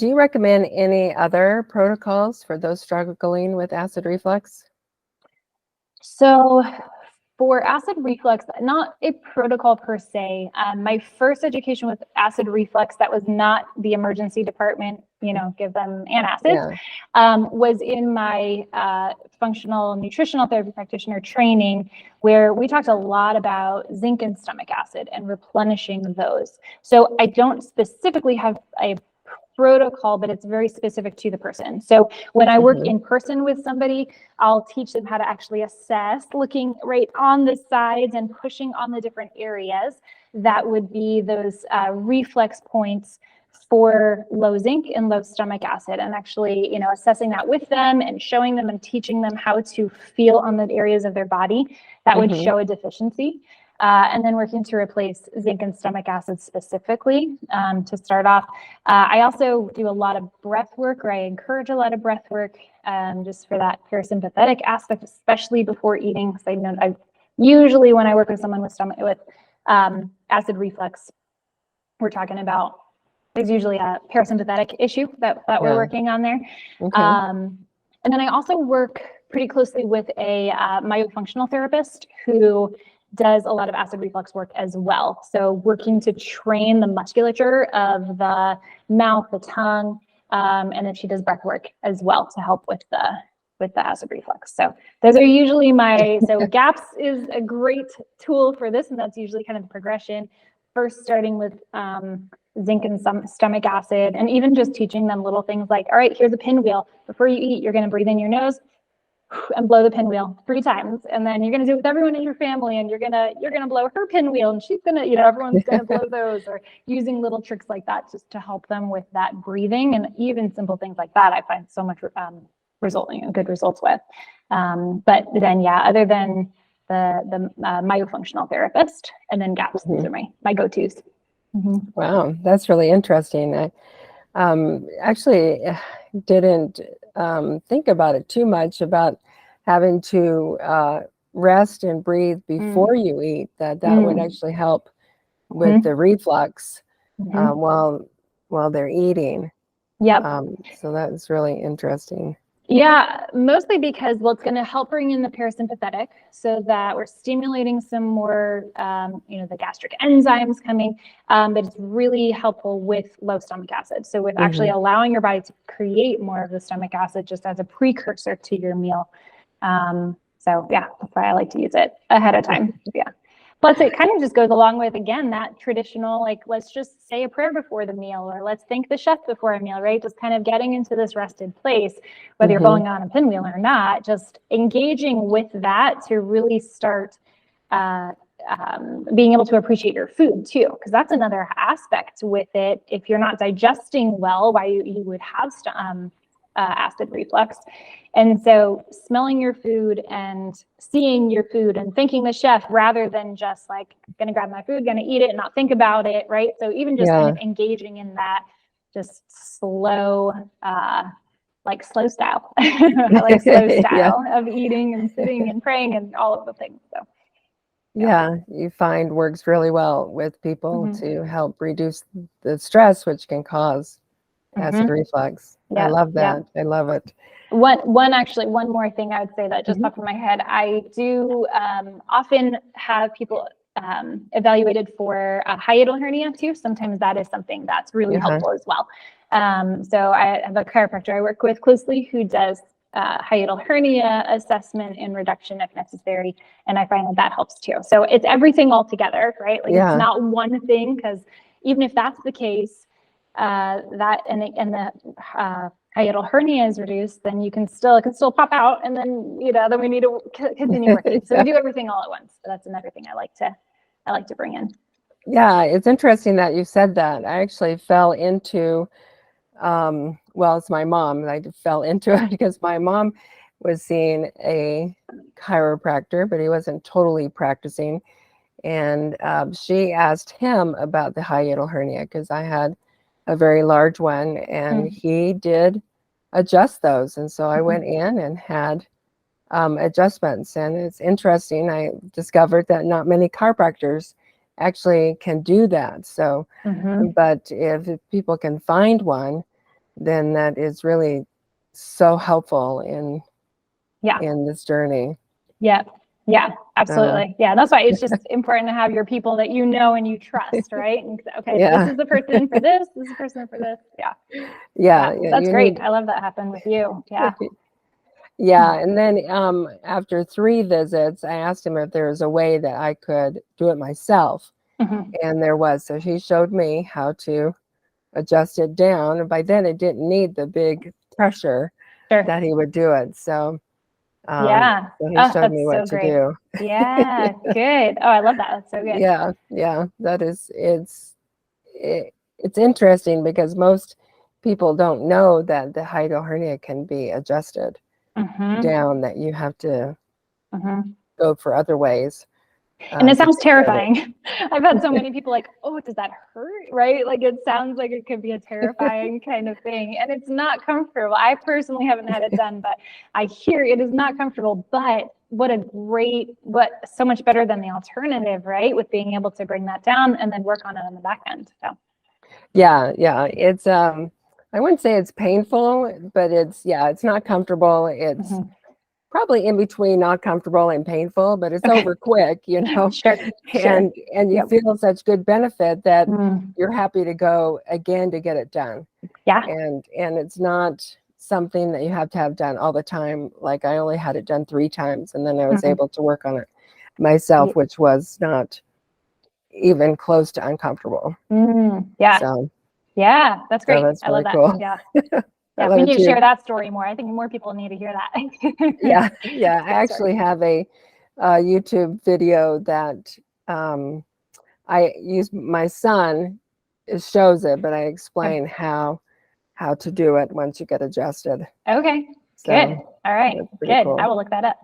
Do you recommend any other protocols for those struggling with acid reflux? So for acid reflux, not a protocol per se. My first education with acid reflux, that was not the emergency department, give them antacids, was in my functional nutritional therapy practitioner training, where we talked a lot about zinc and stomach acid and replenishing those. So I don't specifically have a protocol, but it's very specific to the person. So when I work in person with somebody, I'll teach them how to actually assess, looking right on the sides and pushing on the different areas. That would be those reflex points for low zinc and low stomach acid, and actually, assessing that with them and showing them and teaching them how to feel on the areas of their body that would show a deficiency. And then working to replace zinc and stomach acid specifically to start off. I also do a lot of breath work, or I encourage a lot of breath work just for that parasympathetic aspect, especially before eating. Because I usually, when I work with someone with acid reflux, we're talking about, there's usually a parasympathetic issue that we're working on there. And then I also work pretty closely with a myofunctional therapist who does a lot of acid reflux work as well. So working to train the musculature of the mouth, the tongue, and then she does breath work as well to help with the acid reflux. So those are usually so GAPS is a great tool for this, and that's usually kind of the progression. First starting with zinc and some stomach acid, and even just teaching them little things like, all right, here's a pinwheel. Before you eat, you're going to breathe in your nose and blow the pinwheel 3 times, and then you're going to do it with everyone in your family, and you're going to blow her pinwheel, and she's going to, everyone's going to blow those, or using little tricks like that just to help them with that breathing. And even simple things like that I find so much good results with. But then other than the myofunctional therapist and then GAPS, these are my go-tos. Wow, that's really interesting. I actually didn't think about it too much, about having to rest and breathe before you eat. That would actually help with the reflux while they're eating. So that's really interesting. Yeah, mostly because, it's going to help bring in the parasympathetic so that we're stimulating some more, the gastric enzymes coming, but it's really helpful with low stomach acid. So with actually allowing your body to create more of the stomach acid just as a precursor to your meal. So that's why I like to use it ahead of time. Plus, it kind of just goes along with, again, that traditional, let's just say a prayer before the meal, or let's thank the chef before a meal, right? Just kind of getting into this rested place, whether you're going on a pinwheel or not, just engaging with that to really start being able to appreciate your food too, because that's another aspect with it. If you're not digesting well, why you would have acid reflux. And so smelling your food and seeing your food and thanking the chef, rather than just gonna grab my food, gonna eat it and not think about it, right? So even just kind of engaging in that just slow, slow style, slow style of eating and sitting and praying and all of the things. So you find works really well with people to help reduce the stress, which can cause acid reflux. I love that. I love it. One more thing I would say that just popped in my head. I do often have people evaluated for a hiatal hernia too. Sometimes that is something that's really helpful as well. So I have a chiropractor I work with closely who does hiatal hernia assessment and reduction if necessary, and I find that helps too. So it's everything all together, right? It's not one thing, because even if that's the case, that and the hiatal hernia is reduced, then it can still pop out, and then then we need to continue working. So we do everything all at once. So that's another thing I like to bring in. Yeah, it's interesting that you said that. I actually fell into it's my mom. I fell into it because my mom was seeing a chiropractor, but he wasn't totally practicing, and she asked him about the hiatal hernia because I had a very large one, and he did adjust those. And so I went in and had adjustments. And it's interesting, I discovered that not many chiropractors actually can do that. So, but if people can find one, then that is really so helpful Yeah. in this journey. Yeah. Yeah, absolutely. Yeah. That's why it's just important to have your people that you know and you trust, right? And, okay, Yeah. this is the person for this is the person for this. Yeah. Yeah. That's You great. need, I love that happened with you. Yeah. yeah. And then after 3 visits, I asked him if there was a way that I could do it myself. Mhm. And there was. So he showed me how to adjust it down. And by then it didn't need the big pressure Sure. that he would do it. So, Yeah. so he Oh, showed me that's what so to great. do. Yeah. Good. Oh, I love that. That's so good. Yeah. Yeah. That is, it's interesting because most people don't know that the hiatal hernia can be adjusted Mhm. down, that you have to Mhm. go for other ways. And it to sounds take care of it. terrifying. I've had so many people like, oh, does that hurt? Right? Like it sounds like it could be a terrifying kind of thing. And it's not comfortable. I personally haven't had it done, but I hear it is not comfortable. But what so much better than the alternative, right? With being able to bring that down and then work on it on the back end. So Yeah, yeah. It's I wouldn't say it's painful, but it's not comfortable. It's mhm. probably in between not comfortable and painful, but it's Okay. over quick, you know. Sure. And you Yep. feel such good benefit that Mm. you're happy to go again to get it done. Yeah. And it's not something that you have to have done all the time. Like I only had it done 3 times and then I was Mhm. able to work on it myself, which was not even close to uncomfortable. Yeah. So Yeah. That's great. that's I love really that. cool. Yeah. I Yeah. love We it need to too. share that story more. I think more people need to hear that. Yeah, yeah. I Good story. actually have a YouTube video that I use. My son shows it, but I Okay. explain how to do it once you get adjusted. Okay. Good. So All right. that's pretty Good. I cool. will look that up.